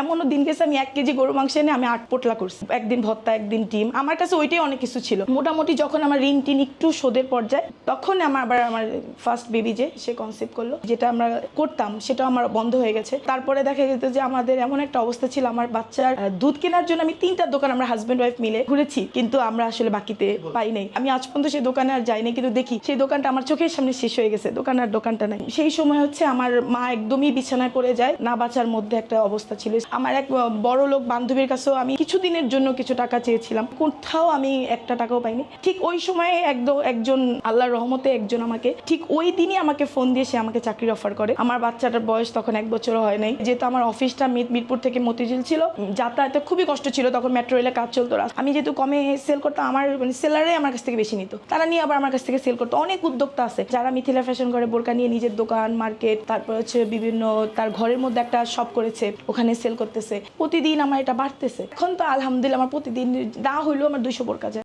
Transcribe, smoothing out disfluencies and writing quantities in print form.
এমনও দিন গেছে আমি 1 কেজি গরু মাংস এনে আমি 8 পোটলা করছি, একদিন ভর্তা একদিন ডিম। আমার কাছে ওইটাই অনেক কিছু ছিল। মোটামুটি যখন আমার ঋণ টিন একটু শোধের পর্যায়ে, তখন আমার ফার্স্ট বেবি যে সে কনসেপ্ট করলো, যেটা আমরা করতাম সেটা আমার বন্ধ হয়ে গেছে। তারপরে দেখা যেত যে আমাদের এমন একটা অবস্থা ছিল, আমার বাচ্চার দুধ কেনার জন্য আমি 3টা দোকান আমরা হাজব্যান্ড ওয়াইফ মিলে ঘুরেছি, কিন্তু আমরা আসলে বাকিতে পাই নাই। আমি আজ পর্যন্ত সেই দোকানে আর যাইনি, কিন্তু দেখি সেই দোকানটা আমার চোখের সামনে শেষ হয়ে গেছে, দোকানটা নাই। সেই সময় হচ্ছে আমার মা একদমই বিছানায় পড়ে যায়, না বাঁচার মধ্যে একটা অবস্থা ছিল। আমার এক বড় লোক বান্ধবীর কাছেও আমি কিছুদিনের জন্য কিছু টাকা চেয়েছিলাম, কোথাও আমি একটা টাকাও পাইনি। ঠিক ওই সময়ে একজন আল্লাহর রহমতে একজন আমাকে ঠিক ওই দিনই আমাকে ফোন দিয়ে সে আমাকে চাকরির অফার করে। আমার বাচ্চাটার বয়স তখন 1 বছরও হয় নাই। যেহেতু আমার অফিসটা মিরপুর থেকে মতিঝিল ছিল, যাতায়াতে খুবই কষ্ট ছিল, তখন মেট্রো রেলে কাজ চলতো। আমি যেহেতু কমে সেল করতাম, আমার সেলারে আমার কাছ থেকে বেশি নিত, তারা নিয়ে আবার আমার কাছ থেকে সেল করতো। অনেক উদ্যোক্তা আছে যারা মিথিলা ফ্যাশন করে বোরকা নিয়ে নিজের দোকান, মার্কেট, তারপর হচ্ছে বিভিন্ন তার ঘরের মধ্যে একটা শপ করেছে, ওখানে সেল করতেছে। প্রতিদিন আমার এটা বাড়তেছে। এখন তো আলহামদুলিল্লাহ আমার প্রতিদিন না হইলেও আমার 200 বোরকা যায়।